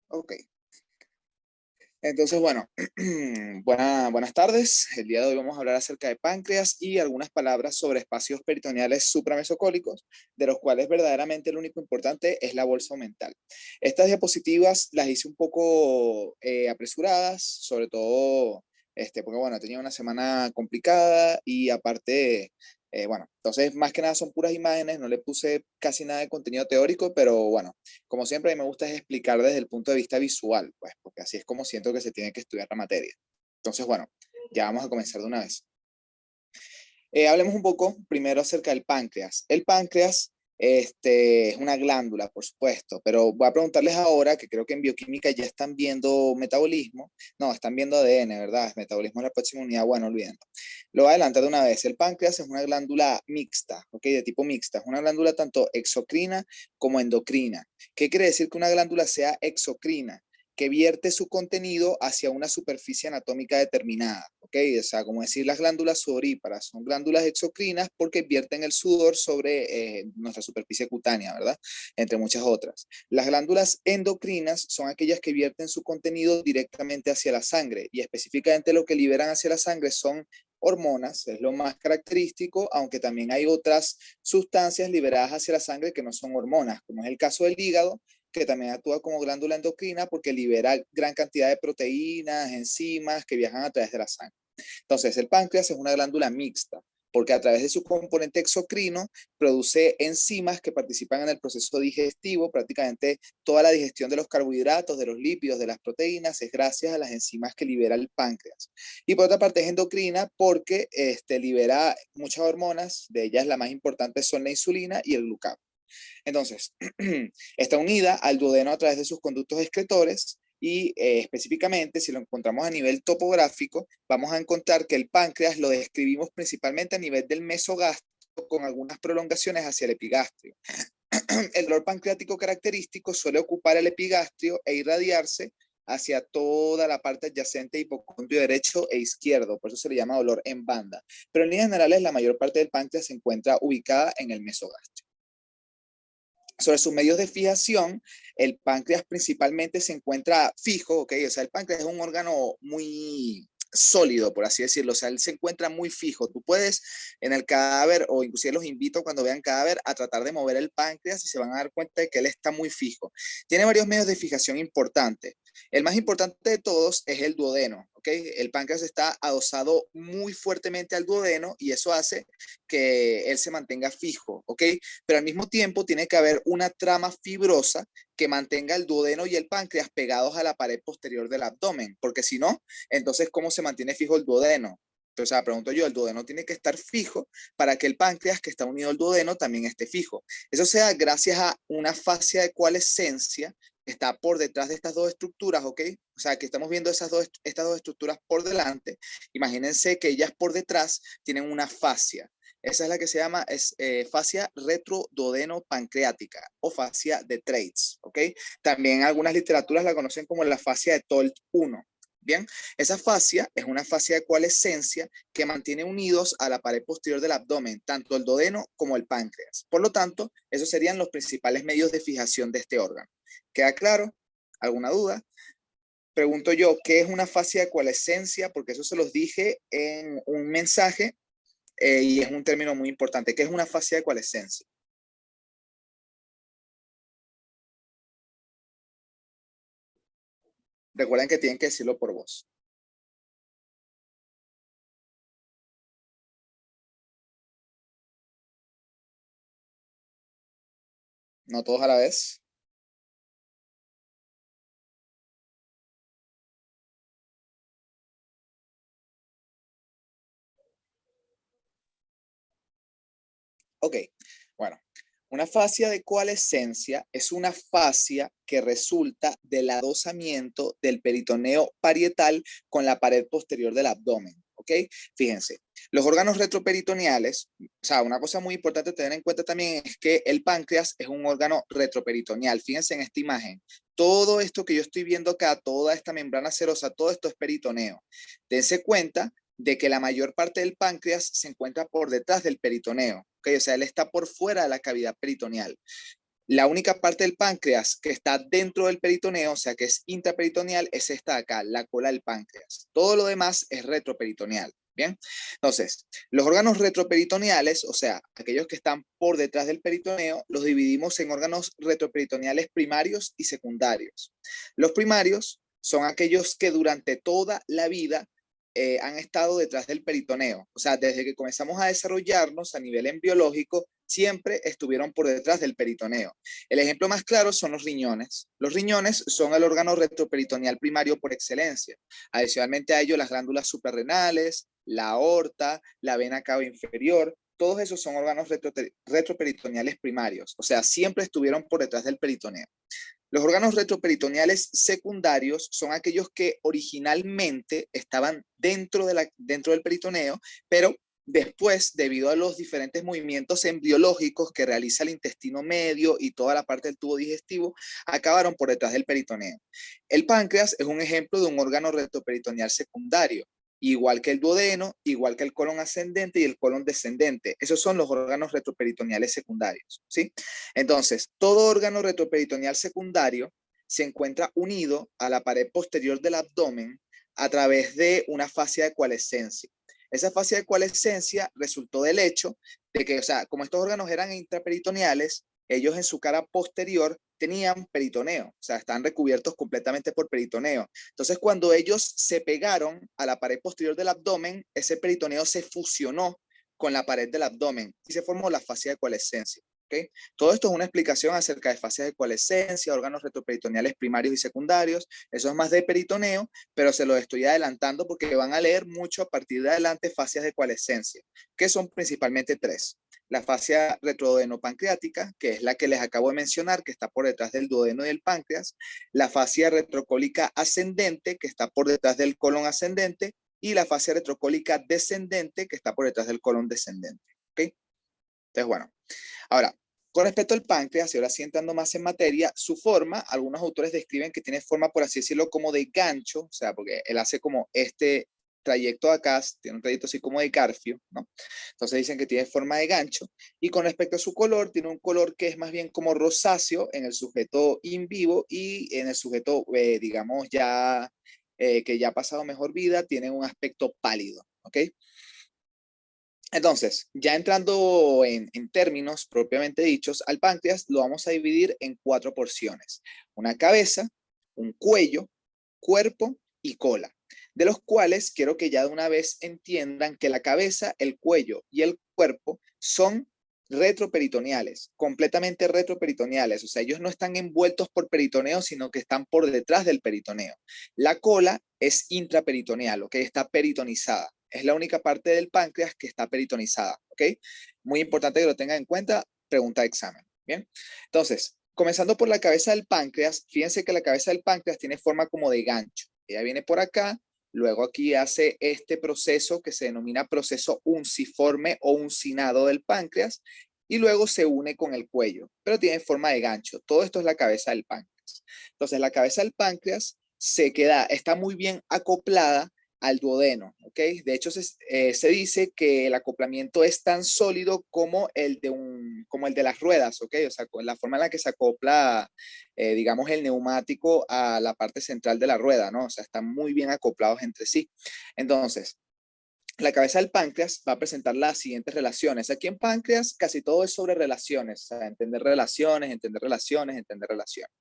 Ok, entonces bueno, buenas tardes. El día de hoy vamos a hablar acerca de páncreas y algunas palabras sobre espacios peritoneales supramesocólicos, de los cuales verdaderamente el único importante es la bolsa omental. Estas diapositivas las hice un poco apresuradas, sobre todo porque bueno, tenía una semana complicada y aparte, bueno, entonces más que nada son puras imágenes, no le puse casi nada de contenido teórico, pero bueno. Como siempre, a mí me gusta es explicar desde el punto de vista visual, pues, porque así es como siento que se tiene que estudiar la materia. Entonces, bueno, ya vamos a comenzar de una vez. Hablemos un poco primero acerca del páncreas. El páncreas es una glándula, por supuesto, pero voy a preguntarles ahora, que creo que en bioquímica ya están viendo metabolismo. No, están viendo ADN, ¿verdad? Metabolismo es la próxima unidad, bueno, olvídenlo. Lo voy a adelantar de una vez. El páncreas es una glándula mixta, ¿ok? De tipo mixta. Es una glándula tanto exocrina como endocrina. ¿Qué quiere decir que una glándula sea exocrina? Que vierte su contenido hacia una superficie anatómica determinada, ¿ok? O sea, como decir las glándulas sudoríparas, son glándulas exocrinas porque vierten el sudor sobre nuestra superficie cutánea, ¿verdad? Entre muchas otras. Las glándulas endocrinas son aquellas que vierten su contenido directamente hacia la sangre y específicamente lo que liberan hacia la sangre son hormonas, es lo más característico, aunque también hay otras sustancias liberadas hacia la sangre que no son hormonas, como es el caso del hígado, que también actúa como glándula endocrina porque libera gran cantidad de proteínas, enzimas que viajan a través de la sangre. Entonces, el páncreas es una glándula mixta, porque a través de su componente exocrino produce enzimas que participan en el proceso digestivo. Prácticamente toda la digestión de los carbohidratos, de los lípidos, de las proteínas, es gracias a las enzimas que libera el páncreas. Y por otra parte es endocrina porque libera muchas hormonas, de ellas la más importante son la insulina y el glucagón. Entonces, está unida al duodeno a través de sus conductos excretores y específicamente, si lo encontramos a nivel topográfico, vamos a encontrar que el páncreas lo describimos principalmente a nivel del mesogastro con algunas prolongaciones hacia el epigastrio. El dolor pancreático característico suele ocupar el epigastrio e irradiarse hacia toda la parte adyacente hipocondrio derecho e izquierdo, por eso se le llama dolor en banda. Pero en líneas generales, la mayor parte del páncreas se encuentra ubicada en el mesogastrio. Sobre sus medios de fijación, el páncreas principalmente se encuentra fijo, ¿ok? O sea, el páncreas es un órgano muy sólido, por así decirlo, o sea, él se encuentra muy fijo. Tú puedes en el cadáver, o inclusive los invito cuando vean cadáver a tratar de mover el páncreas y se van a dar cuenta de que él está muy fijo. Tiene varios medios de fijación importantes. El más importante de todos es el duodeno, ¿ok? El páncreas está adosado muy fuertemente al duodeno y eso hace que él se mantenga fijo, ¿ok? Pero al mismo tiempo tiene que haber una trama fibrosa que mantenga el duodeno y el páncreas pegados a la pared posterior del abdomen, porque si no, entonces, ¿cómo se mantiene fijo el duodeno? O sea, pregunto yo, el duodeno tiene que estar fijo para que el páncreas que está unido al duodeno también esté fijo. Eso se da gracias a una fascia de coalescencia que está por detrás de estas dos estructuras, ¿ok? O sea, que estamos viendo estas dos estructuras por delante. Imagínense que ellas por detrás tienen una fascia. Esa es la que se llama fascia retrododeno-pancreática o fascia de Treitz, ¿ok? También algunas literaturas la conocen como la fascia de Tolt 1. Bien, esa fascia es una fascia de coalescencia que mantiene unidos a la pared posterior del abdomen, tanto el duodeno como el páncreas. Por lo tanto, esos serían los principales medios de fijación de este órgano. ¿Queda claro? ¿Alguna duda? Pregunto yo, ¿qué es una fascia de coalescencia? Porque eso se los dije en un mensaje y es un término muy importante, que es una fascia de coalescencia. Recuerden que tienen que decirlo por voz. No todos a la vez. Ok, bueno. Una fascia de coalescencia es una fascia que resulta del adosamiento del peritoneo parietal con la pared posterior del abdomen. ¿Ok? Fíjense, los órganos retroperitoneales, o sea, una cosa muy importante tener en cuenta también es que el páncreas es un órgano retroperitoneal. Fíjense en esta imagen. Todo esto que yo estoy viendo acá, toda esta membrana serosa, todo esto es peritoneo. Dense cuenta de que la mayor parte del páncreas se encuentra por detrás del peritoneo. ¿Okay? O sea, él está por fuera de la cavidad peritoneal. La única parte del páncreas que está dentro del peritoneo, o sea que es intraperitoneal, es esta de acá, la cola del páncreas. Todo lo demás es retroperitoneal. Bien, entonces, los órganos retroperitoneales, o sea, aquellos que están por detrás del peritoneo, los dividimos en órganos retroperitoneales primarios y secundarios. Los primarios son aquellos que durante toda la vida han estado detrás del peritoneo. O sea, desde que comenzamos a desarrollarnos a nivel embriológico, siempre estuvieron por detrás del peritoneo. El ejemplo más claro son los riñones. Los riñones son el órgano retroperitoneal primario por excelencia. Adicionalmente a ello, las glándulas suprarrenales, la aorta, la vena cava inferior, todos esos son órganos retroperitoneales primarios. O sea, siempre estuvieron por detrás del peritoneo. Los órganos retroperitoneales secundarios son aquellos que originalmente estaban dentro del peritoneo, pero después, debido a los diferentes movimientos embriológicos que realiza el intestino medio y toda la parte del tubo digestivo, acabaron por detrás del peritoneo. El páncreas es un ejemplo de un órgano retroperitoneal secundario, igual que el duodeno, igual que el colon ascendente y el colon descendente. Esos son los órganos retroperitoneales secundarios, ¿sí? Entonces, todo órgano retroperitoneal secundario se encuentra unido a la pared posterior del abdomen a través de una fascia de coalescencia. Esa fascia de coalescencia resultó del hecho de que, o sea, como estos órganos eran intraperitoneales, ellos en su cara posterior tenían peritoneo, o sea, están recubiertos completamente por peritoneo. Entonces, cuando ellos se pegaron a la pared posterior del abdomen, ese peritoneo se fusionó con la pared del abdomen y se formó la fascia de coalescencia. ¿Okay? Todo esto es una explicación acerca de fascias de coalescencia, órganos retroperitoneales primarios y secundarios. Eso es más de peritoneo, pero se lo estoy adelantando porque van a leer mucho a partir de adelante fascias de coalescencia, que son principalmente tres. La fascia retroduodeno-pancreática, que es la que les acabo de mencionar, que está por detrás del duodeno y del páncreas. La fascia retrocólica ascendente, que está por detrás del colon ascendente. Y la fascia retrocólica descendente, que está por detrás del colon descendente. ¿Okay? Entonces, bueno. Ahora, con respecto al páncreas, y ahora sí entrando más en materia, su forma, algunos autores describen que tiene forma, por así decirlo, como de gancho, o sea, porque él hace como este trayecto acá, tiene un trayecto así como de Garfio, ¿no? Entonces dicen que tiene forma de gancho, y con respecto a su color, tiene un color que es más bien como rosáceo en el sujeto in vivo y en el sujeto, digamos, ya que ya ha pasado mejor vida, tiene un aspecto pálido, ¿ok? Entonces, ya entrando en términos propiamente dichos, al páncreas lo vamos a dividir en cuatro porciones. Una cabeza, un cuello, cuerpo y cola, de los cuales quiero que ya de una vez entiendan que la cabeza, el cuello y el cuerpo son retroperitoneales, completamente retroperitoneales, o sea, ellos no están envueltos por peritoneo, sino que están por detrás del peritoneo. La cola es intraperitoneal, ¿ok? Está peritonizada. Es la única parte del páncreas que está peritonizada, ¿ok? Muy importante que lo tengan en cuenta, pregunta de examen, ¿bien? Entonces, comenzando por la cabeza del páncreas, fíjense que la cabeza del páncreas tiene forma como de gancho. Ella viene por acá, luego aquí hace este proceso que se denomina proceso unciforme o uncinado del páncreas y luego se une con el cuello, pero tiene forma de gancho. Todo esto es la cabeza del páncreas. Entonces, la cabeza del páncreas está muy bien acoplada al duodeno, ¿ok? De hecho, se dice que el acoplamiento es tan sólido como como el de las ruedas, ¿ok? O sea, con la forma en la que se acopla, digamos, el neumático a la parte central de la rueda, ¿no? O sea, están muy bien acoplados entre sí. Entonces, la cabeza del páncreas va a presentar las siguientes relaciones. Aquí en páncreas casi todo es sobre relaciones, o sea, entender relaciones, entender relaciones, entender relaciones.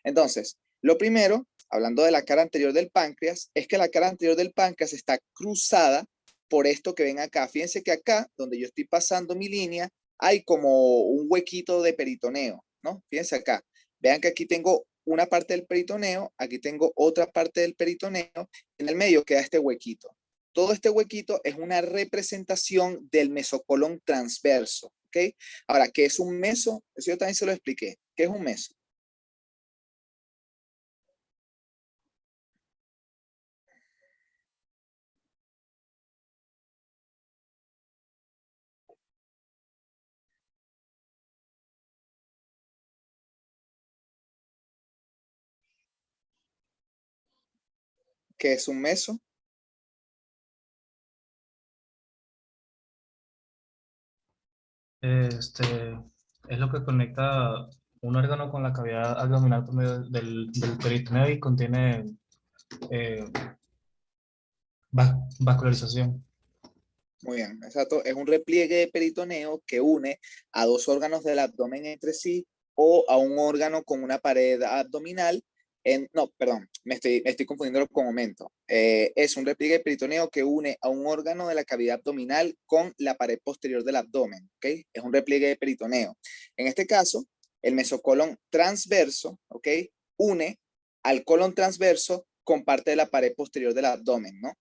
Entonces, lo primero, hablando de la cara anterior del páncreas, es que la cara anterior del páncreas está cruzada por esto que ven acá. Fíjense que acá, donde yo estoy pasando mi línea, hay como un huequito de peritoneo, ¿no? Fíjense acá. Vean que aquí tengo una parte del peritoneo, aquí tengo otra parte del peritoneo, en el medio queda este huequito. Todo este huequito es una representación del mesocolon transverso, ¿ok? Ahora, ¿qué es un meso? Eso yo también se lo expliqué. ¿Qué es un meso? ¿Qué es un meso? Este, es lo que conecta un órgano con la cavidad abdominal por medio del peritoneo y contiene eh, vascularización. Muy bien, exacto. Es un repliegue de peritoneo que une a dos órganos del abdomen entre sí o a un órgano con una pared abdominal. No, perdón, me estoy confundiendo con aumento. Es un repliegue de peritoneo que une a un órgano de la cavidad abdominal con la pared posterior del abdomen. ¿Ok? Es un repliegue de peritoneo. En este caso, el mesocolon transverso, ¿ok? Une al colon transverso con parte de la pared posterior del abdomen, ¿no?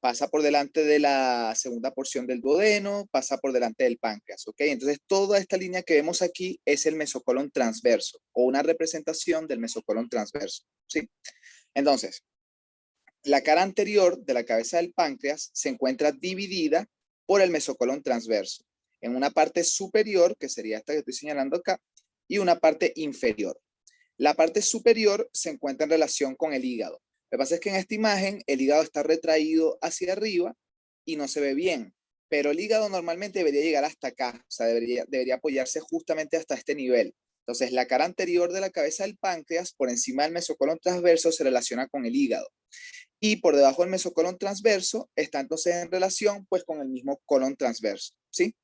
Pasa por delante de la segunda porción del duodeno, pasa por delante del páncreas, ¿ok? Entonces, toda esta línea que vemos aquí es el mesocolon transverso o una representación del mesocolon transverso, ¿sí? Entonces, la cara anterior de la cabeza del páncreas se encuentra dividida por el mesocolon transverso en una parte superior, que sería esta que estoy señalando acá, y una parte inferior. La parte superior se encuentra en relación con el hígado. Lo que pasa es que en esta imagen el hígado está retraído hacia arriba y no se ve bien, pero el hígado normalmente debería llegar hasta acá, o sea, debería apoyarse justamente hasta este nivel. Entonces, la cara anterior de la cabeza del páncreas, por encima del mesocolon transverso, se relaciona con el hígado. Y por debajo del mesocolon transverso está entonces en relación pues con el mismo colon transverso, ¿sí?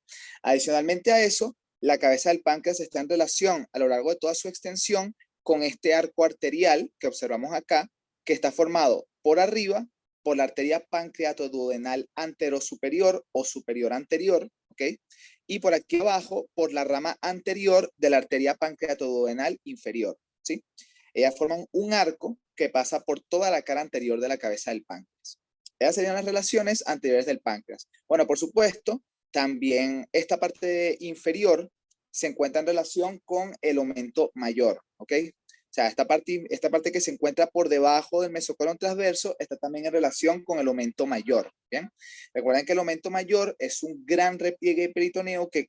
Adicionalmente a eso, la cabeza del páncreas está en relación a lo largo de toda su extensión con este arco arterial que observamos acá, que está formado por arriba por la arteria pancreatoduodenal anterosuperior o superior anterior, ¿ok? Y por aquí abajo por la rama anterior de la arteria pancreatoduodenal inferior, ¿sí? Ellas forman un arco que pasa por toda la cara anterior de la cabeza del páncreas. Esas serían las relaciones anteriores del páncreas. Bueno, por supuesto, también esta parte inferior se encuentra en relación con el aumento mayor, ¿ok? O sea, esta parte que se encuentra por debajo del mesocolon transverso está también en relación con el aumento mayor, ¿bien? Recuerden que el aumento mayor es un gran repliegue peritoneo que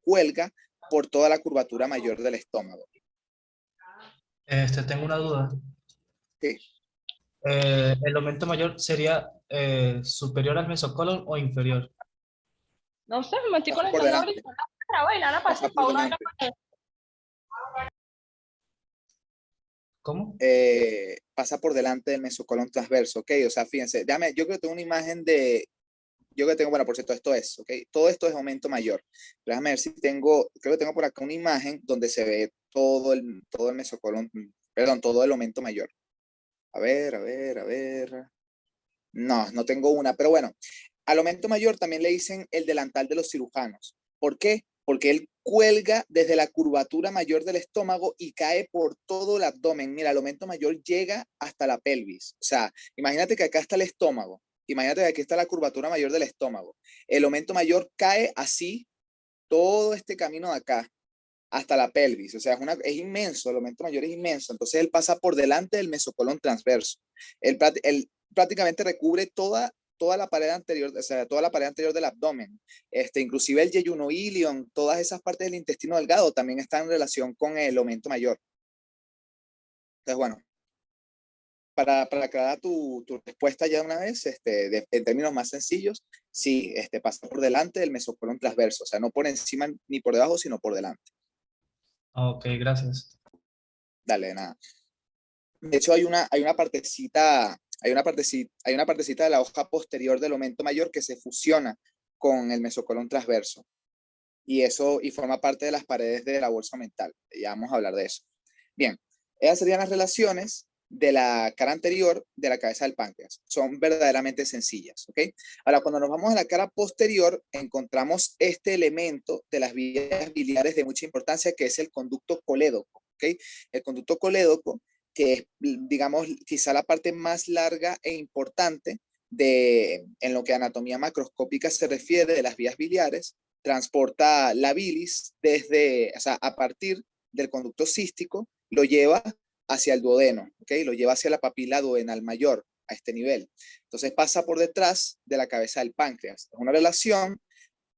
cuelga por toda la curvatura mayor del estómago. Tengo una duda. Sí. ¿El aumento mayor sería superior al mesocolon o inferior? No sé, me estoy Pasa por conectando ahorita. delante, Nada, pasa pasé por para una delante. ¿Cómo? Pasa por delante del mesocolon transverso, ¿ok? O sea, fíjense, yo creo que tengo una imagen bueno, por cierto, esto es, ¿ok? Todo esto es aumento mayor. Déjame ver si creo que tengo por acá una imagen donde se ve todo el mesocolon, perdón, todo el aumento mayor. A ver, a ver, a ver. No, no tengo una, pero bueno, al aumento mayor también le dicen el delantal de los cirujanos. ¿Por qué? Porque él cuelga desde la curvatura mayor del estómago y cae por todo el abdomen. Mira, el aumento mayor llega hasta la pelvis. O sea, imagínate que acá está el estómago. Imagínate que aquí está la curvatura mayor del estómago. El aumento mayor cae así todo este camino de acá hasta la pelvis. O sea, es inmenso, el aumento mayor es inmenso. Entonces él pasa por delante del mesocolon transverso. Él prácticamente recubre toda la pared anterior, o sea, toda la pared anterior del abdomen. Inclusive el yeyunoilion, todas esas partes del intestino delgado también están en relación con el aumento mayor. Entonces, bueno, para aclarar tu respuesta ya una vez, en términos más sencillos, sí, pasa por delante del mesocolon transverso, o sea, no por encima ni por debajo, sino por delante. Ok, gracias. Dale, nada. De hecho, hay una partecita de la hoja posterior del aumento mayor que se fusiona con el mesocolon transverso. Y forma parte de las paredes de la bolsa mental. Ya vamos a hablar de eso. Bien, esas serían las relaciones de la cara anterior de la cabeza del páncreas. Son verdaderamente sencillas, ¿ok? Ahora, cuando nos vamos a la cara posterior, encontramos este elemento de las vías biliares de mucha importancia, que es el conducto colédoco, ¿ok? El conducto colédoco, que es, digamos, quizá la parte más larga e importante en lo que a anatomía macroscópica se refiere de las vías biliares, transporta la bilis o sea, a partir del conducto cístico, lo lleva hacia el duodeno, ¿ok? Lo lleva hacia la papila duodenal mayor, a este nivel. Entonces pasa por detrás de la cabeza del páncreas. Es una relación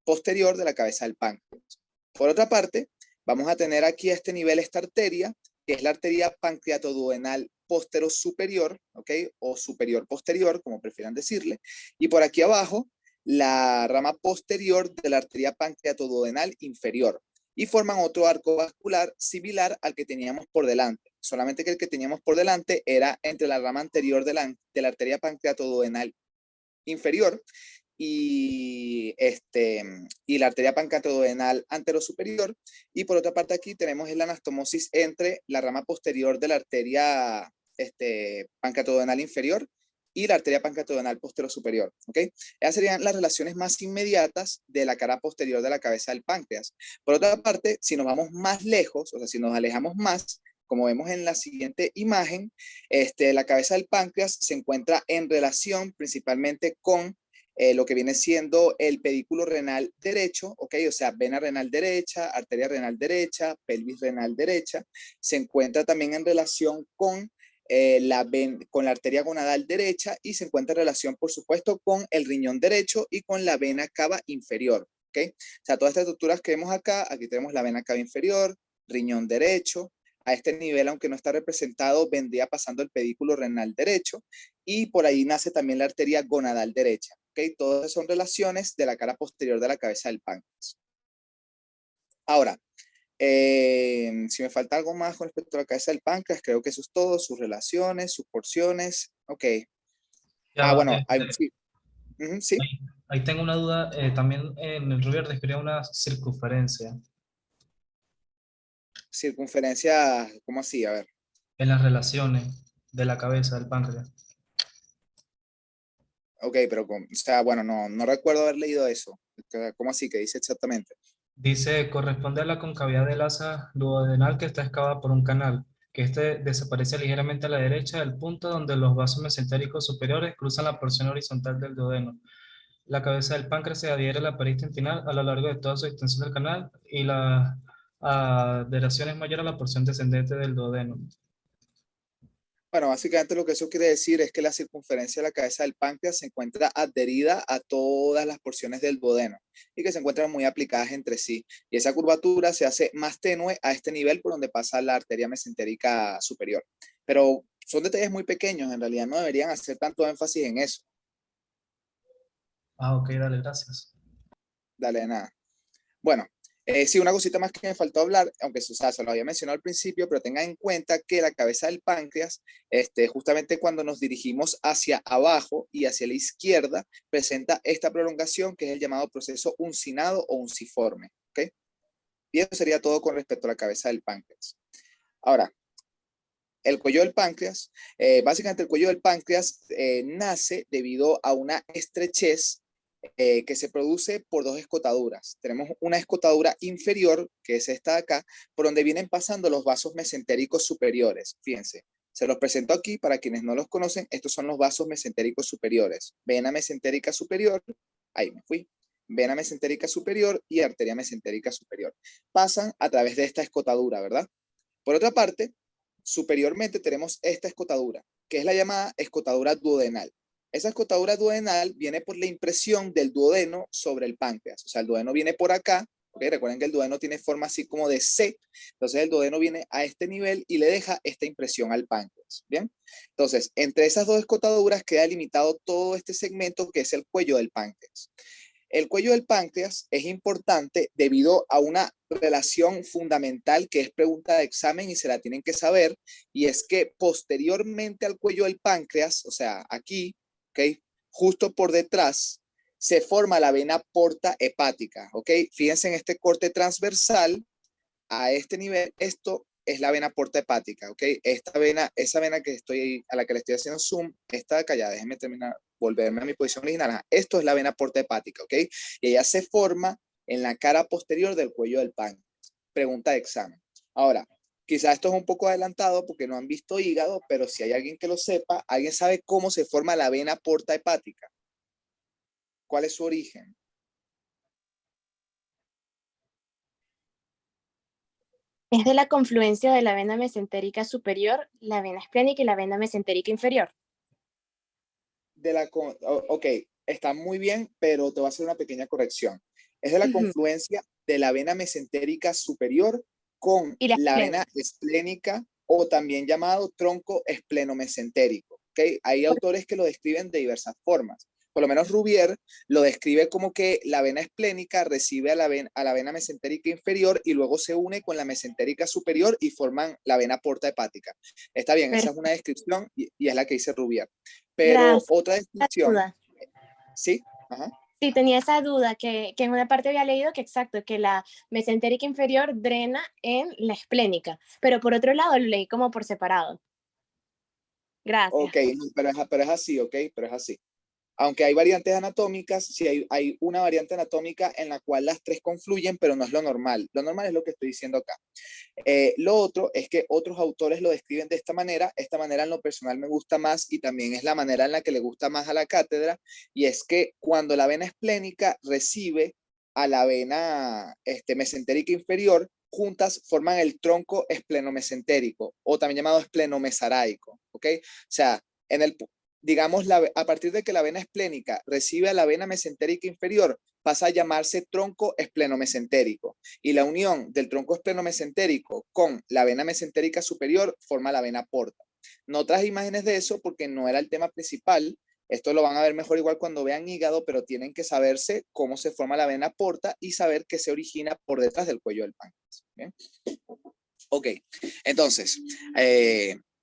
posterior de la cabeza del páncreas. Por otra parte, vamos a tener aquí a este nivel esta arteria, que es la arteria pancreatoduodenal postero superior, ¿ok? O superior posterior, como prefieran decirle. Y por aquí abajo, la rama posterior de la arteria pancreatoduodenal inferior. y forman otro arco vascular similar al que teníamos por delante. Solamente que el que teníamos por delante era entre la rama anterior de la arteria pancreatoduodenal inferior y la arteria pancreatoduodenal anterosuperior. Y por otra parte aquí tenemos la anastomosis entre la rama posterior de la arteria pancreatoduodenal inferior y la arteria pancreatoduodenal posterosuperior, ¿ok? Esas serían las relaciones más inmediatas de la cara posterior de la cabeza del páncreas. Por otra parte, si nos vamos más lejos, o sea, si nos alejamos más, como vemos en la siguiente imagen, la cabeza del páncreas se encuentra en relación principalmente con lo que viene siendo el pedículo renal derecho, ¿ok? O sea, vena renal derecha, arteria renal derecha, pelvis renal derecha. Se encuentra también en relación con con la arteria gonadal derecha y se encuentra en relación, por supuesto, con el riñón derecho y con la vena cava inferior, ¿ok? O sea, todas estas estructuras que vemos acá, aquí tenemos la vena cava inferior, riñón derecho. A este nivel, aunque no está representado, vendría pasando el pedículo renal derecho y por ahí nace también la arteria gonadal derecha. ¿Okay? Todas son relaciones de la cara posterior de la cabeza del páncreas. Ahora, si me falta algo más con respecto a la cabeza del páncreas, creo que eso es todo, sus relaciones, sus porciones. Ok. Ya, Bueno, sí. Sí. ahí tengo una duda. También en el Ruger describe una circunferencia Circunferencia, ¿cómo así? A ver. en las relaciones de la cabeza del páncreas. Ok, pero, o sea, bueno, no recuerdo haber leído eso. ¿Cómo así? ¿Qué dice exactamente? Dice, corresponde a la concavidad del asa duodenal que está excavada por un canal, que este desaparece ligeramente a la derecha del punto donde los vasos mesentéricos superiores cruzan la porción horizontal del duodeno. La cabeza del páncreas se adhiere a la pared intestinal a lo largo de toda su extensión del canal y la adheración es mayor a la porción descendente del duodeno. Bueno, básicamente lo que eso quiere decir es que la circunferencia de la cabeza del páncreas se encuentra adherida a todas las porciones del duodeno y que se encuentran muy aplicadas entre sí. Y esa curvatura se hace más tenue a este nivel por donde pasa la arteria mesentérica superior. Pero son detalles muy pequeños, en realidad no deberían hacer tanto énfasis en eso. Ah, ok, dale, gracias. Dale, nada. Bueno, sí, una cosita más que me faltó hablar, aunque o sea, se lo había mencionado al principio, pero tengan en cuenta que la cabeza del páncreas, justamente cuando nos dirigimos hacia abajo y hacia la izquierda, presenta esta prolongación que es el llamado proceso uncinado o unciforme. ¿Ok? Y eso sería todo con respecto a la cabeza del páncreas. Ahora, el cuello del páncreas, básicamente el cuello del páncreas nace debido a una estrechez que se produce por dos escotaduras. Tenemos una escotadura inferior, que es esta de acá, por donde vienen pasando los vasos mesentéricos superiores. Fíjense, se los presento aquí para quienes no los conocen. Estos son los vasos mesentéricos superiores. Vena mesentérica superior, ahí me fui. Vena mesentérica superior y arteria mesentérica superior. Pasan a través de esta escotadura, ¿verdad? Por otra parte, superiormente tenemos esta escotadura, que es la llamada escotadura duodenal. Esa escotadura duodenal viene por la impresión del duodeno sobre el páncreas. O sea, el duodeno viene por acá. ¿Okay? Recuerden que el duodeno tiene forma así como de C. Entonces el duodeno viene a este nivel y le deja esta impresión al páncreas. ¿Bien? Entonces, entre esas dos escotaduras queda limitado todo este segmento que es el cuello del páncreas. El cuello del páncreas es importante debido a una relación fundamental que es pregunta de examen y se la tienen que saber, y es que posteriormente al cuello del páncreas, o sea, aquí, ¿ok? Justo por detrás, se forma la vena porta hepática, ¿ok? Fíjense en este corte transversal a este nivel, esto es la vena porta hepática, ¿ok? Esta vena, esa vena a la que le estoy haciendo zoom, esta de acá, ya déjenme terminar, volverme a mi posición original. Ajá. Esto es la vena porta hepática, ¿ok? Y ella se forma en la cara posterior del cuello del páncreas. Pregunta de examen. Ahora, quizás esto es un poco adelantado porque no han visto hígado, pero si hay alguien que lo sepa, ¿alguien sabe cómo se forma la vena porta hepática? ¿Cuál es su origen? Es de la confluencia de la vena mesentérica superior, la vena esplénica y la vena mesentérica inferior. Ok, está muy bien, pero te voy a hacer una pequeña corrección. Es de la confluencia de la vena mesentérica superior con Y la vena esplénica o también llamado tronco esplenomesentérico. ¿Okay? Hay autores que lo describen de diversas formas. por lo menos Rubier lo describe como que la vena esplénica recibe a la vena mesentérica inferior y luego se une con la mesentérica superior y forman la vena porta hepática. Está bien, esa es una descripción y es la que dice Rubier. Pero Gracias. otra descripción, Duda. ¿sí? Ajá. Sí, tenía esa duda que en una parte había leído que exacto, que la mesentérica inferior drena en la esplénica, pero por otro lado lo leí como por separado. Gracias. Ok, pero es así, ok, pero es así. Aunque hay variantes anatómicas, sí hay una variante anatómica en la cual las tres confluyen, pero no es lo normal. Lo normal es lo que estoy diciendo acá. Lo otro es que otros autores lo describen de esta manera. Esta manera en lo personal me gusta más y también es la manera en la que le gusta más a la cátedra, y es que cuando la vena esplénica recibe a la vena mesentérica inferior, juntas forman el tronco esplenomesentérico, o también llamado esplenomesaraico, ¿ok? O sea, en el, digamos, a partir de que la vena esplénica recibe a la vena mesentérica inferior, pasa a llamarse tronco esplenomesentérico. Y la unión del tronco esplenomesentérico con la vena mesentérica superior forma la vena porta. No traje imágenes de eso porque no era el tema principal. Esto lo van a ver mejor igual cuando vean hígado, pero tienen que saberse cómo se forma la vena porta y saber qué se origina por detrás del cuello del páncreas. ¿Bien? Ok, entonces,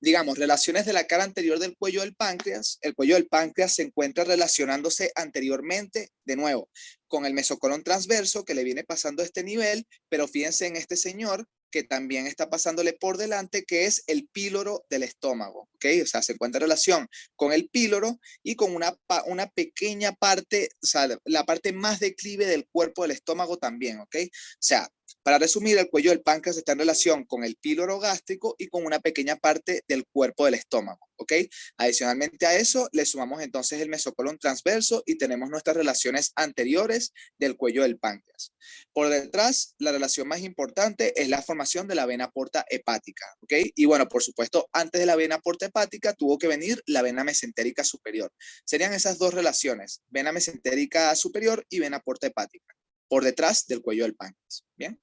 digamos, relaciones de la cara anterior del cuello del páncreas. El cuello del páncreas se encuentra relacionándose anteriormente, de nuevo, con el mesocolon transverso que le viene pasando a este nivel, pero fíjense en este señor que también está pasándole por delante, que es el píloro del estómago, ¿ok? O sea, se encuentra en relación con el píloro y con una pequeña parte, o sea, la parte más declive del cuerpo del estómago también, ¿ok? O sea, para resumir, el cuello del páncreas está en relación con el píloro gástrico y con una pequeña parte del cuerpo del estómago, ¿ok? Adicionalmente a eso, le sumamos entonces el mesocolon transverso y tenemos nuestras relaciones anteriores del cuello del páncreas. Por detrás, la relación más importante es la formación de la vena porta hepática, ¿ok? Y bueno, por supuesto, antes de la vena porta hepática tuvo que venir la vena mesentérica superior. Serían esas dos relaciones, vena mesentérica superior y vena porta hepática, por detrás del cuello del páncreas, ¿bien?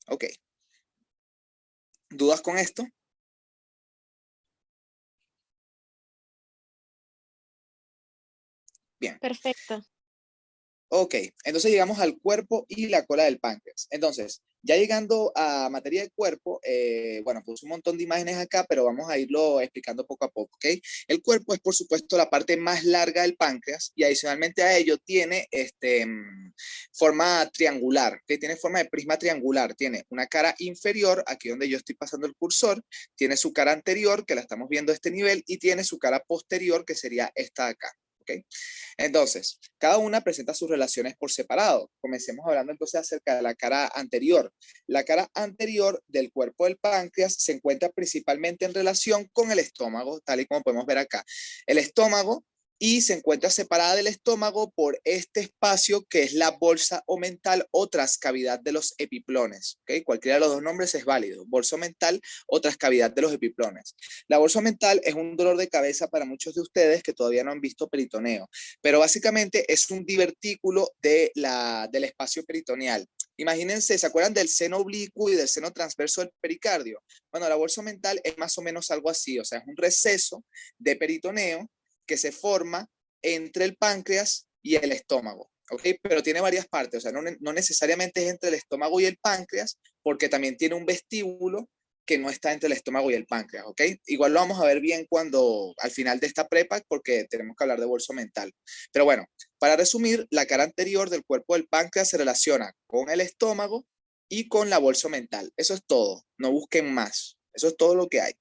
Ok. ¿Dudas con esto? Bien. Perfecto. Ok, entonces llegamos al cuerpo y la cola del páncreas. Entonces, ya llegando a materia de cuerpo, bueno, puse un montón de imágenes acá, pero vamos a irlo explicando poco a poco, ¿ok? El cuerpo es, por supuesto, la parte más larga del páncreas y adicionalmente a ello tiene forma triangular, que tiene forma de prisma triangular. Tiene una cara inferior, aquí donde yo estoy pasando el cursor, tiene su cara anterior, que la estamos viendo a este nivel, y tiene su cara posterior, que sería esta de acá. ¿Okay? Entonces, cada una presenta sus relaciones por separado. Comencemos hablando entonces acerca de la cara anterior. La cara anterior del cuerpo del páncreas se encuentra principalmente en relación con el estómago, tal y como podemos ver acá. El estómago, y se encuentra separada del estómago por este espacio que es la bolsa omental o trascavidad de los epiplones. ¿Okay? Cualquiera de los dos nombres es válido, bolsa omental o trascavidad de los epiplones. La bolsa omental es un dolor de cabeza para muchos de ustedes que todavía no han visto peritoneo, pero básicamente es un divertículo del espacio peritoneal. Imagínense, ¿se acuerdan del seno oblicuo y del seno transverso del pericardio? Bueno, la bolsa omental es más o menos algo así, o sea, es un receso de peritoneo que se forma entre el páncreas y el estómago, ¿ok? Pero tiene varias partes, o sea, no necesariamente es entre el estómago y el páncreas, porque también tiene un vestíbulo que no está entre el estómago y el páncreas, ¿ok? Igual lo vamos a ver bien cuando, al final de esta prepa, porque tenemos que hablar de bolso mental. Pero bueno, para resumir, la cara anterior del cuerpo del páncreas se relaciona con el estómago y con la bolsa mental. Eso es todo, no busquen más. Eso es todo lo que hay.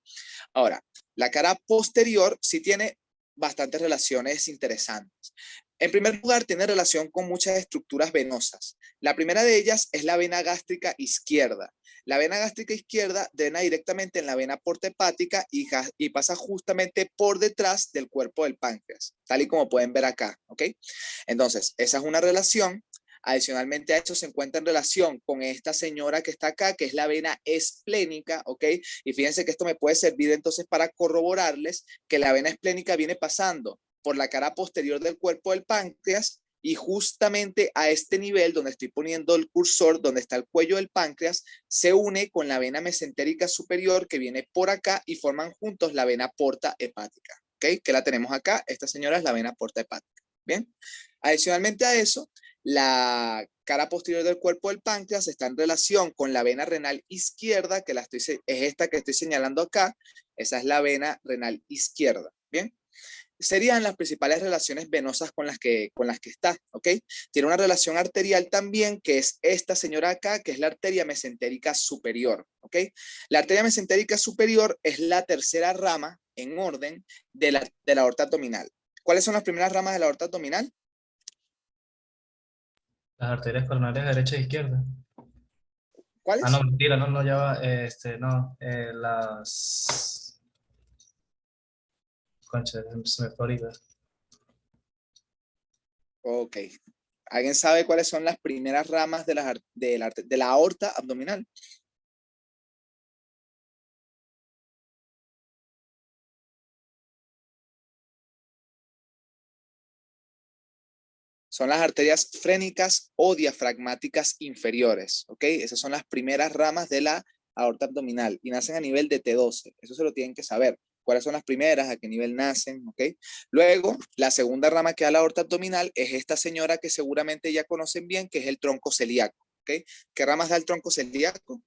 Ahora, la cara posterior sí tiene bastantes relaciones interesantes. En primer lugar, tiene relación con muchas estructuras venosas. La primera de ellas es la vena gástrica izquierda. La vena gástrica izquierda drena directamente en la vena porta hepática y pasa justamente por detrás del cuerpo del páncreas, tal y como pueden ver acá, ¿ok? Entonces, esa es una relación. Adicionalmente a esto se encuentra en relación con esta señora que está acá, que es la vena esplénica, ¿ok? Y fíjense que esto me puede servir entonces para corroborarles que la vena esplénica viene pasando por la cara posterior del cuerpo del páncreas y justamente a este nivel donde estoy poniendo el cursor, donde está el cuello del páncreas, se une con la vena mesentérica superior que viene por acá y forman juntos la vena porta hepática, ¿ok? Que la tenemos acá, esta señora es la vena porta hepática. Bien, adicionalmente a eso, la cara posterior del cuerpo del páncreas está en relación con la vena renal izquierda, que es esta que estoy señalando acá. Esa es la vena renal izquierda. Bien, serían las principales relaciones venosas con las que está, ¿ok? Tiene una relación arterial también, que es esta señora acá, que es la arteria mesentérica superior, ¿ok? La arteria mesentérica superior es la tercera rama en orden de la aorta abdominal. ¿Cuáles son las primeras ramas de la aorta abdominal? Las arterias coronarias derecha e izquierda. Ah, ¿Cuáles? no, mentira, no, no, ya va, no, las... Concha, se me fue ahorita. Ok. ¿Alguien sabe cuáles son las primeras ramas de la aorta abdominal? Son las arterias frénicas o diafragmáticas inferiores, ¿ok? Esas son las primeras ramas de la aorta abdominal y nacen a nivel de T12. Eso se lo tienen que saber. ¿Cuáles son las primeras? ¿A qué nivel nacen? ¿Ok? Luego, la segunda rama que da la aorta abdominal es esta señora que seguramente ya conocen bien, que es el tronco celíaco, ¿ok? ¿Qué ramas da el tronco celíaco?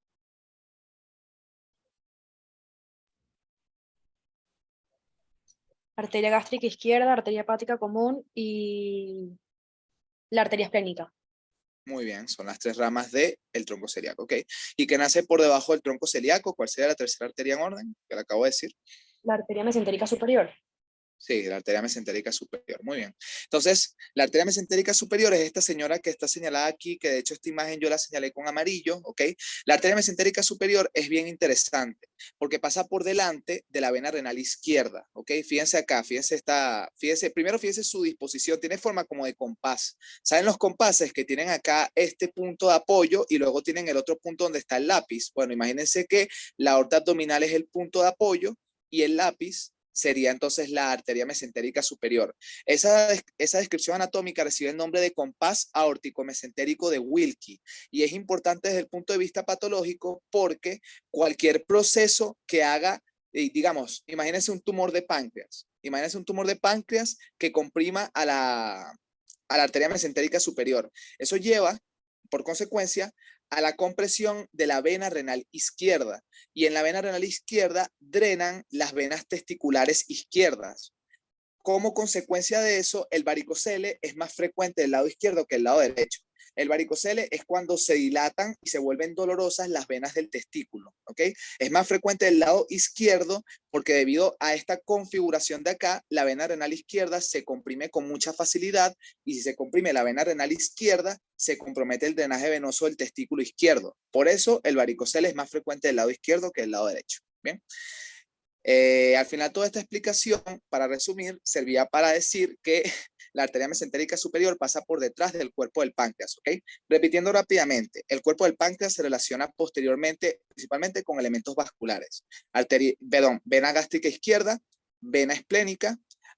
Arteria gástrica izquierda, arteria hepática común y la arteria esplénica. Muy bien, son las tres ramas del tronco celíaco, ¿ok? ¿Y qué nace por debajo del tronco celíaco? ¿Cuál sería la tercera arteria en orden? Que le acabo de decir. La arteria mesentérica superior. Sí, la arteria mesentérica superior. Muy bien. Entonces, la arteria mesentérica superior es esta señora que está señalada aquí, que de hecho esta imagen yo la señalé con amarillo, ¿ok? La arteria mesentérica superior es bien interesante porque pasa por delante de la vena renal izquierda, ¿ok? Fíjense acá, primero fíjense su disposición, tiene forma como de compás. ¿Saben los compases que tienen acá este punto de apoyo y luego tienen el otro punto donde está el lápiz? Bueno, imagínense que la aorta abdominal es el punto de apoyo y el lápiz sería entonces la arteria mesentérica superior. Esa descripción anatómica recibe el nombre de compás aórtico mesentérico de Wilkie y es importante desde el punto de vista patológico porque cualquier proceso que haga, digamos, imagínense un tumor de páncreas, que comprima a la arteria mesentérica superior. Eso lleva, por consecuencia, a la compresión de la vena renal izquierda. Y en la vena renal izquierda drenan las venas testiculares izquierdas. Como consecuencia de eso, el varicocele es más frecuente del lado izquierdo que del lado derecho. El varicocele es cuando se dilatan y se vuelven dolorosas las venas del testículo, ¿ok? Es más frecuente del lado izquierdo porque debido a esta configuración de acá, la vena renal izquierda se comprime con mucha facilidad y si se comprime la vena renal izquierda, se compromete el drenaje venoso del testículo izquierdo. Por eso el varicocele es más frecuente del lado izquierdo que del lado derecho, ¿bien? Al final toda esta explicación, para resumir, servía para decir que la arteria mesentérica superior pasa por detrás del cuerpo del páncreas, ¿ok? Repitiendo rápidamente, el cuerpo del páncreas se relaciona posteriormente, principalmente con elementos vasculares. Vena gástrica izquierda, vena esplénica,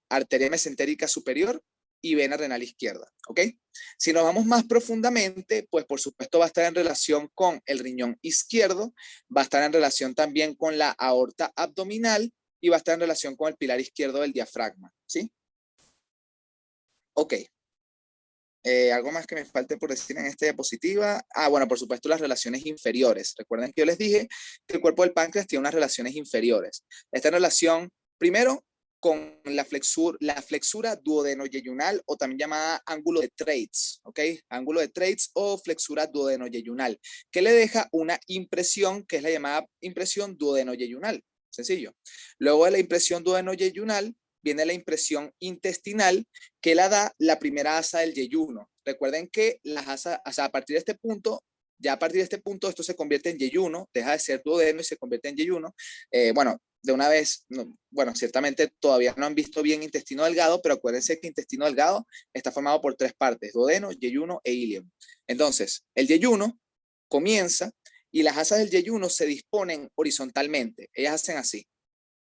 arteria mesentérica superior y vena renal izquierda, ¿ok? Si nos vamos más profundamente, pues por supuesto va a estar en relación con el riñón izquierdo, va a estar en relación también con la aorta abdominal y va a estar en relación con el pilar izquierdo del diafragma, ¿sí? Ok. ¿Algo más que me falte por decir en esta diapositiva? Bueno, por supuesto las relaciones inferiores. Recuerden que yo les dije que el cuerpo del páncreas tiene unas relaciones inferiores. Esta relación, primero, con la flexura duodeno-yeyunal o también llamada ángulo de Treitz, ¿ok? Ángulo de Treitz o flexura duodeno-yeyunal, que le deja una impresión que es la llamada impresión duodeno-yeyunal. Sencillo. Luego de la impresión duodeno-yeyunal viene la impresión intestinal que la da la primera asa del yeyuno. Recuerden que las asas, o sea, a partir de este punto, esto se convierte en yeyuno, deja de ser duodeno y se convierte en yeyuno. Bueno, de una vez, bueno, ciertamente todavía no han visto bien intestino delgado, pero acuérdense que intestino delgado está formado por tres partes, duodeno, yeyuno e ilium. Entonces, el yeyuno comienza y las asas del yeyuno se disponen horizontalmente. Ellas hacen así.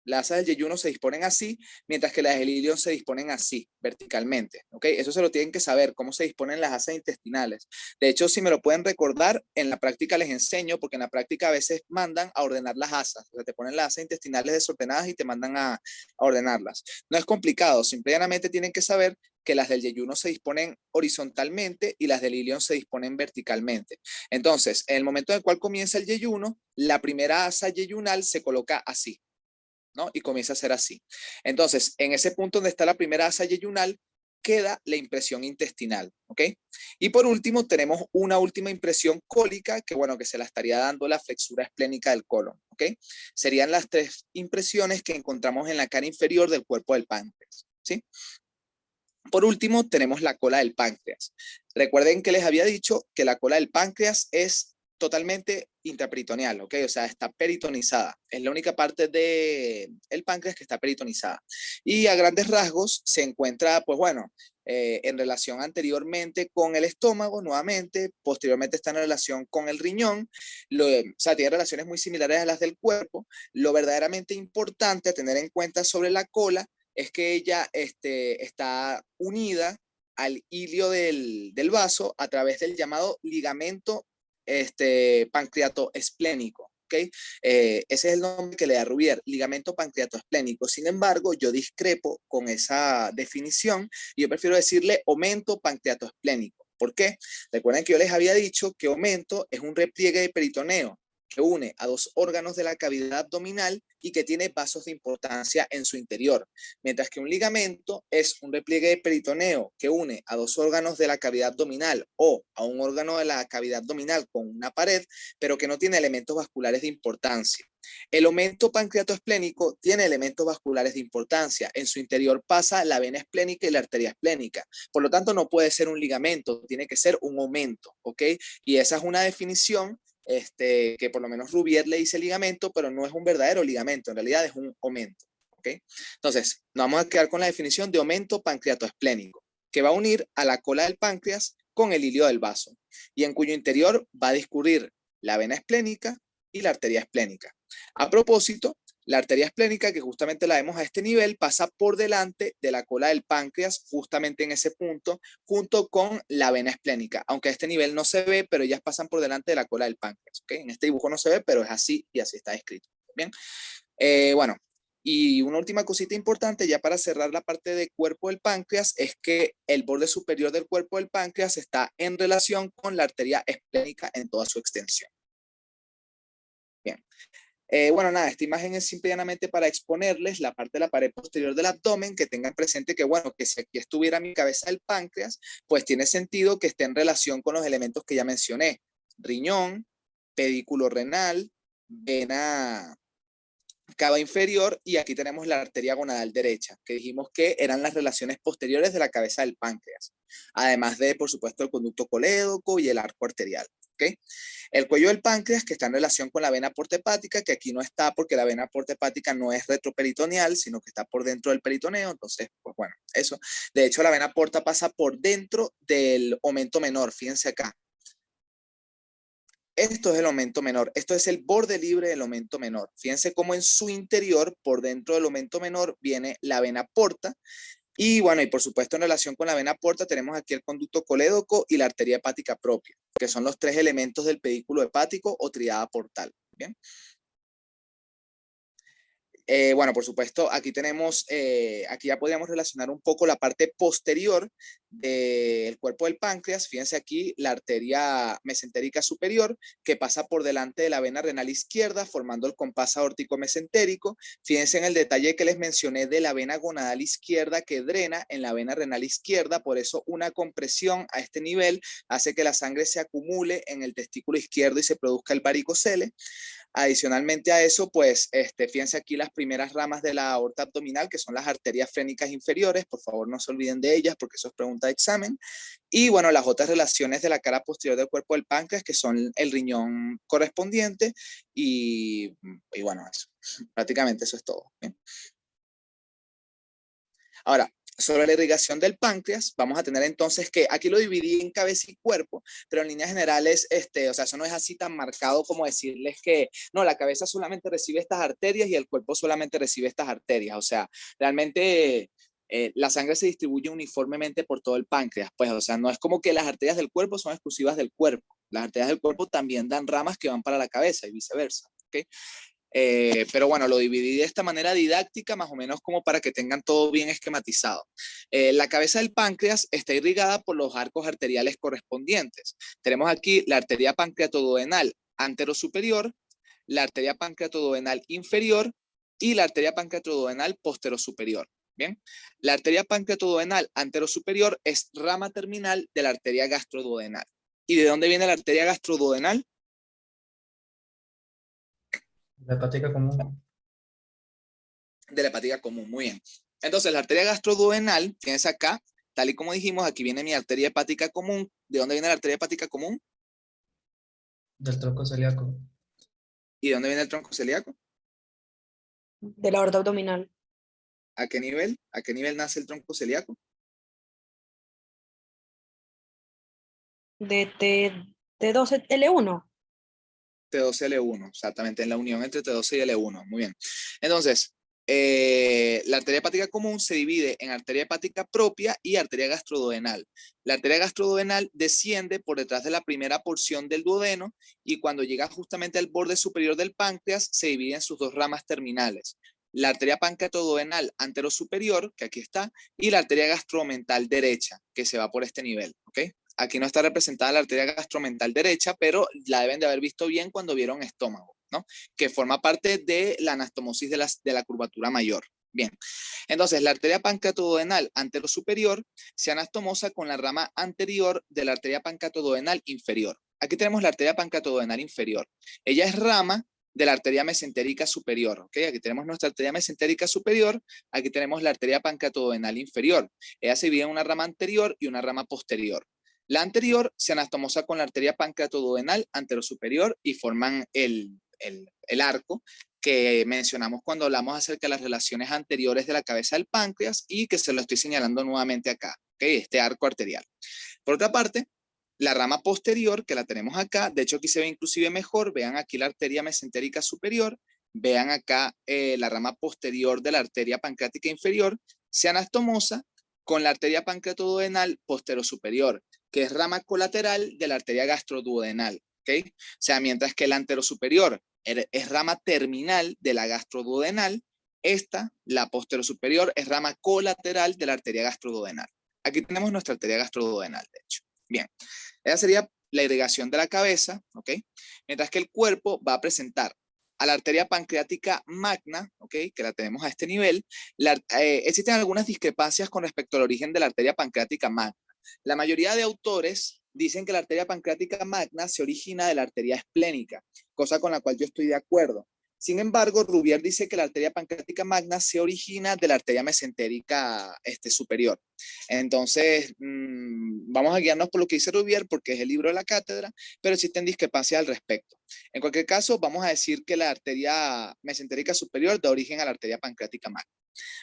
Las asas del yeyuno se disponen así, mientras que las del ilion se disponen así, verticalmente. ¿Ok? Eso se lo tienen que saber, cómo se disponen las asas intestinales. De hecho, si me lo pueden recordar, en la práctica les enseño, porque en la práctica a veces mandan a ordenar las asas. O sea, te ponen las asas intestinales desordenadas y te mandan a ordenarlas. No es complicado, simplemente tienen que saber que las del yeyuno se disponen horizontalmente y las del ilion se disponen verticalmente. Entonces, en el momento en el cual comienza el yeyuno, la primera asa yeyunal se coloca así, ¿no? Y comienza a ser así. Entonces, en ese punto donde está la primera asa yeyunal, queda la impresión intestinal, ¿ok? Y por último, tenemos una última impresión cólica, que bueno, que se la estaría dando la flexura esplénica del colon, ¿ok? Serían las tres impresiones que encontramos en la cara inferior del cuerpo del páncreas, ¿sí? Por último, tenemos la cola del páncreas. Recuerden que les había dicho que la cola del páncreas es totalmente intraperitoneal, ¿ok? O sea, está peritonizada. Es la única parte del páncreas que está peritonizada. Y a grandes rasgos se encuentra, pues bueno, en relación anteriormente con el estómago, nuevamente, posteriormente está en relación con el riñón, o sea, tiene relaciones muy similares a las del cuerpo. Lo verdaderamente importante a tener en cuenta sobre la cola es que ella está unida al hilio del vaso a través del llamado ligamento pancreatoesplénico. ¿Okay? Ese es el nombre que le da Rubier, ligamento pancreatoesplénico. Sin embargo, yo discrepo con esa definición y yo prefiero decirle aumento pancreatoesplénico. ¿Por qué? Recuerden que yo les había dicho que aumento es un repliegue de peritoneo que une a dos órganos de la cavidad abdominal y que tiene vasos de importancia en su interior, mientras que un ligamento es un repliegue de peritoneo que une a dos órganos de la cavidad abdominal o a un órgano de la cavidad abdominal con una pared, pero que no tiene elementos vasculares de importancia. El aumento pancreatoesplénico tiene elementos vasculares de importancia. En su interior pasa la vena esplénica y la arteria esplénica. Por lo tanto, no puede ser un ligamento, tiene que ser un aumento, ¿ok? Y esa es una definición que por lo menos Rubier le dice ligamento, pero no es un verdadero ligamento, en realidad es un aumento. ¿Okay? Entonces, nos vamos a quedar con la definición de aumento pancreatoesplénico, que va a unir a la cola del páncreas con el hilio del vaso, y en cuyo interior va a discurrir la vena esplénica y la arteria esplénica. A propósito, la arteria esplénica, que justamente la vemos a este nivel, pasa por delante de la cola del páncreas, justamente en ese punto, junto con la vena esplénica. Aunque a este nivel no se ve, pero ellas pasan por delante de la cola del páncreas. ¿Okay? En este dibujo no se ve, pero es así y así está escrito. Bien. Bueno, y una última cosita importante, ya para cerrar la parte del cuerpo del páncreas, es que el borde superior del cuerpo del páncreas está en relación con la arteria esplénica en toda su extensión. Bien. Bueno, nada, esta imagen es simplemente para exponerles la parte de la pared posterior del abdomen, que tengan presente que, bueno, que si aquí estuviera mi cabeza del páncreas, pues tiene sentido que esté en relación con los elementos que ya mencioné: riñón, pedículo renal, vena cava inferior, y aquí tenemos la arteria gonadal derecha, que dijimos que eran las relaciones posteriores de la cabeza del páncreas, además de, por supuesto, el conducto colédoco y el arco arterial. ¿Okay? El cuello del páncreas, que está en relación con la vena porta hepática, que aquí no está porque la vena porta hepática no es retroperitoneal, sino que está por dentro del peritoneo. Entonces, pues bueno, eso. De hecho, la vena porta pasa por dentro del aumento menor. Fíjense acá. Esto es el aumento menor. Esto es el borde libre del aumento menor. Fíjense cómo en su interior, por dentro del aumento menor, viene la vena porta. Y bueno, y por supuesto en relación con la vena porta tenemos aquí el conducto colédoco y la arteria hepática propia, que son los tres elementos del pedículo hepático o triada portal. ¿Bien? Bueno, por supuesto, aquí tenemos, aquí ya podríamos relacionar un poco la parte posterior del cuerpo del páncreas. Fíjense aquí la arteria mesentérica superior, que pasa por delante de la vena renal izquierda, formando el compás aórtico mesentérico. Fíjense en el detalle que les mencioné de la vena gonadal izquierda que drena en la vena renal izquierda. Por eso una compresión a este nivel hace que la sangre se acumule en el testículo izquierdo y se produzca el varicocele. Adicionalmente a eso, pues, fíjense aquí las primeras ramas de la aorta abdominal, que son las arterias frénicas inferiores. Por favor, no se olviden de ellas porque eso es pregunta de examen. Y bueno, las otras relaciones de la cara posterior del cuerpo del páncreas, que son el riñón correspondiente. Y bueno, eso. Prácticamente eso es todo. ¿Bien? Ahora, sobre la irrigación del páncreas, vamos a tener entonces que aquí lo dividí en cabeza y cuerpo, pero en líneas generales, o sea, eso no es así tan marcado como decirles que no, la cabeza solamente recibe estas arterias y el cuerpo solamente recibe estas arterias. O sea, realmente la sangre se distribuye uniformemente por todo el páncreas. Pues, o sea, no es como que las arterias del cuerpo son exclusivas del cuerpo. Las arterias del cuerpo también dan ramas que van para la cabeza y viceversa. ¿Okay? Pero bueno, lo dividí de esta manera didáctica, más o menos como para que tengan todo bien esquematizado. La cabeza del páncreas está irrigada por los arcos arteriales correspondientes. Tenemos aquí la arteria pancreatoduodenal anterosuperior, la arteria pancreatoduodenal inferior y la arteria pancreatoduodenal posterosuperior. Bien, la arteria pancreatoduodenal anterosuperior es rama terminal de la arteria gastroduodenal. ¿Y de dónde viene la arteria gastroduodenal? La hepática común. De la hepática común, muy bien. Entonces, la arteria gastroduodenal, tienes acá, tal y como dijimos, aquí viene mi arteria hepática común. ¿De dónde viene la arteria hepática común? Del tronco celíaco. ¿Y de dónde viene el tronco celíaco? De la aorta abdominal. ¿A qué nivel? ¿A qué nivel nace el tronco celíaco? De T12L1. T12L1, exactamente, en la unión entre T12 y L1. Muy bien. Entonces, la arteria hepática común se divide en arteria hepática propia y arteria gastroduodenal. La arteria gastroduodenal desciende por detrás de la primera porción del duodeno y cuando llega justamente al borde superior del páncreas se divide en sus dos ramas terminales. La arteria pancreatoduodenal anterosuperior, que aquí está, y la arteria gastromental derecha, que se va por este nivel, ¿ok? Aquí no está representada la arteria gastromental derecha, pero la deben de haber visto bien cuando vieron estómago, ¿no? Que forma parte de la anastomosis de la curvatura mayor. Bien, entonces la arteria pancreatoduodenal anterosuperior se anastomosa con la rama anterior de la arteria pancreatoduodenal inferior. Aquí tenemos la arteria pancreatoduodenal inferior. Ella es rama de la arteria mesentérica superior, ¿ok? Aquí tenemos nuestra arteria mesentérica superior, aquí tenemos la arteria pancreatoduodenal inferior. Ella se divide en una rama anterior y una rama posterior. La anterior se anastomosa con la arteria pancreatoduodenal anterosuperior y forman el arco que mencionamos cuando hablamos acerca de las relaciones anteriores de la cabeza del páncreas y que se lo estoy señalando nuevamente acá, ¿okay? Este arco arterial. Por otra parte, la rama posterior, que la tenemos acá, de hecho aquí se ve inclusive mejor, vean aquí la arteria mesentérica superior, vean acá la rama posterior de la arteria pancreática inferior, se anastomosa con la arteria pancreatoduodenal posterosuperior, que es rama colateral de la arteria gastroduodenal, ¿ok? O sea, mientras que la anterosuperior es rama terminal de la gastroduodenal, esta, la posterosuperior, es rama colateral de la arteria gastroduodenal. Aquí tenemos nuestra arteria gastroduodenal, de hecho. Bien, esa sería la irrigación de la cabeza, ¿ok? Mientras que el cuerpo va a presentar a la arteria pancreática magna, ¿ok? Que la tenemos a este nivel. Existen algunas discrepancias con respecto al origen de la arteria pancreática magna. La mayoría de autores dicen que la arteria pancreática magna se origina de la arteria esplénica, cosa con la cual yo estoy de acuerdo. Sin embargo, Rubier dice que la arteria pancreática magna se origina de la arteria mesentérica superior. Entonces, vamos a guiarnos por lo que dice Rubier porque es el libro de la cátedra, pero existen discrepancias al respecto. En cualquier caso, vamos a decir que la arteria mesentérica superior da origen a la arteria pancreática magna.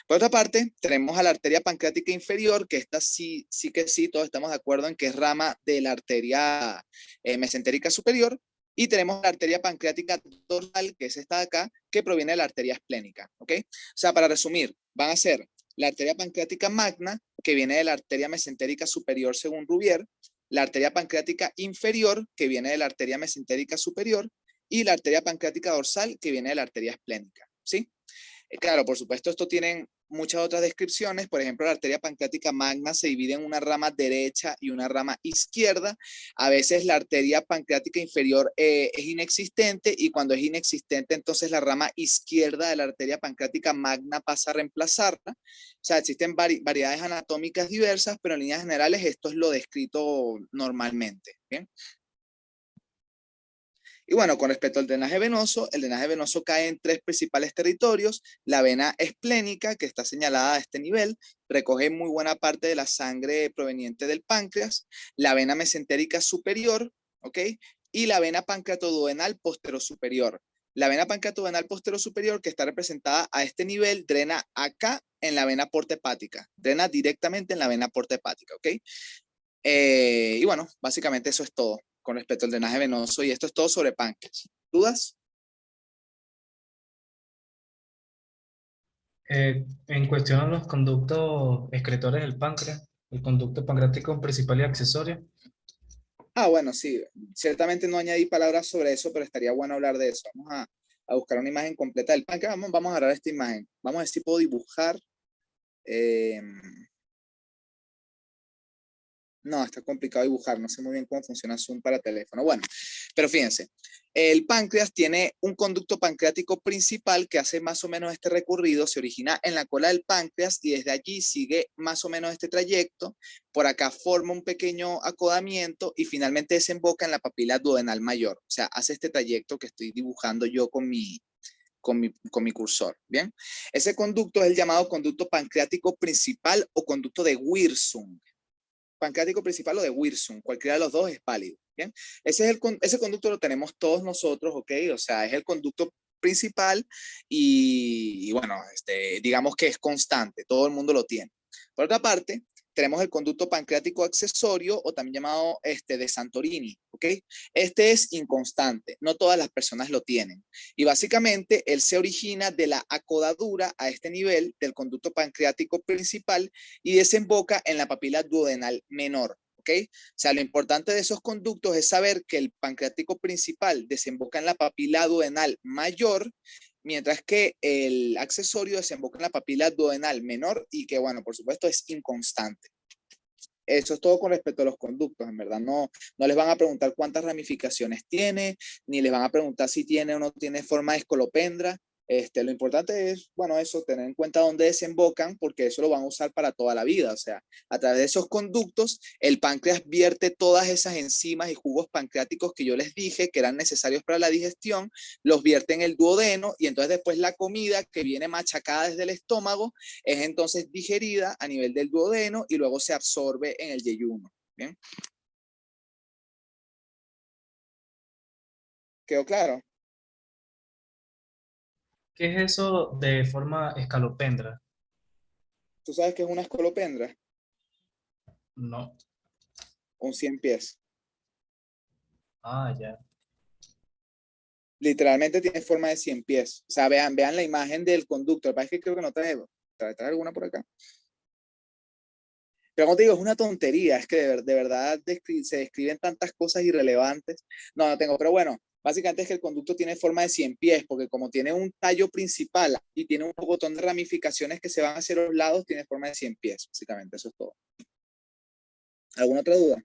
Por otra parte, tenemos a la arteria pancreática inferior, que esta sí, todos estamos de acuerdo en que es rama de la arteria mesentérica superior, y tenemos la arteria pancreática dorsal, que es esta de acá, que proviene de la arteria esplénica, ¿ok? O sea, para resumir, van a ser la arteria pancreática magna, que viene de la arteria mesentérica superior según Rubier, la arteria pancreática inferior, que viene de la arteria mesentérica superior, y la arteria pancreática dorsal, que viene de la arteria esplénica, ¿sí? Claro, por supuesto, esto tienen muchas otras descripciones. Por ejemplo, la arteria pancreática magna se divide en una rama derecha y una rama izquierda. A veces la arteria pancreática inferior es inexistente y cuando es inexistente, entonces la rama izquierda de la arteria pancreática magna pasa a reemplazarla. O sea, existen variedades anatómicas diversas, pero en líneas generales esto es lo descrito normalmente. ¿Bien? Y bueno, con respecto al drenaje venoso, el drenaje venoso cae en tres principales territorios. La vena esplénica, que está señalada a este nivel, recoge muy buena parte de la sangre proveniente del páncreas. La vena mesentérica superior, ¿ok? Y la vena pancreatoduodenal posterosuperior. La vena pancreatoduodenal posterosuperior, que está representada a este nivel, drena acá en la vena porta hepática. Drena directamente en la vena porta hepática, ¿ok? Y bueno, básicamente eso es todo con respecto al drenaje venoso y esto es todo sobre páncreas. ¿Dudas? En cuestión a los conductos excretores del páncreas, el conducto pancreático principal y accesorio. Bueno, sí, ciertamente no añadí palabras sobre eso, pero estaría bueno hablar de eso. Vamos a a buscar una imagen completa del páncreas. Vamos a agarrar esta imagen. Vamos a ver si puedo dibujar. No, está complicado dibujar, no sé muy bien cómo funciona Zoom para teléfono. Bueno, pero fíjense, el páncreas tiene un conducto pancreático principal que hace más o menos este recorrido, se origina en la cola del páncreas y desde allí sigue más o menos este trayecto, por acá forma un pequeño acodamiento y finalmente desemboca en la papila duodenal mayor, o sea, hace este trayecto que estoy dibujando yo con mi cursor, ¿bien? Ese conducto es el llamado conducto pancreático principal o conducto de Wirsung. Pancreático principal o de Wirsung, cualquiera de los dos es válido, ¿bien? Ese conducto lo tenemos todos nosotros, ¿ok? O sea, es el conducto principal y bueno, digamos que es constante, todo el mundo lo tiene. Por otra parte, tenemos el conducto pancreático accesorio o también llamado de Santorini, ¿ok? Este es inconstante, no todas las personas lo tienen. Y básicamente él se origina de la acodadura a este nivel del conducto pancreático principal y desemboca en la papila duodenal menor, ¿ok? O sea, lo importante de esos conductos es saber que el pancreático principal desemboca en la papila duodenal mayor, mientras que el accesorio desemboca en la papila duodenal menor y que, bueno, por supuesto es inconstante. Eso es todo con respecto a los conductos, en verdad. No les van a preguntar cuántas ramificaciones tiene, ni les van a preguntar si tiene o no tiene forma de escolopendra. Lo importante es, bueno, eso, tener en cuenta dónde desembocan, porque eso lo van a usar para toda la vida. O sea, a través de esos conductos, el páncreas vierte todas esas enzimas y jugos pancreáticos que yo les dije que eran necesarios para la digestión, los vierte en el duodeno y entonces después la comida que viene machacada desde el estómago es entonces digerida a nivel del duodeno y luego se absorbe en el yeyuno. ¿Bien? ¿Quedó claro? ¿Qué es eso de forma escalopendra? ¿Tú sabes qué es una escolopendra? No. Un 100 pies. Ah, ya. Literalmente tiene forma de 100 pies. O sea, vean la imagen del conducto. Lo que pasa es que creo que no trae alguna por acá. Pero como te digo, es una tontería. Es que de verdad se describen tantas cosas irrelevantes. No tengo. Pero bueno, básicamente es que el conducto tiene forma de 100 pies, porque como tiene un tallo principal y tiene un botón de ramificaciones que se van hacia los lados, tiene forma de 100 pies. Básicamente, eso es todo. ¿Alguna otra duda?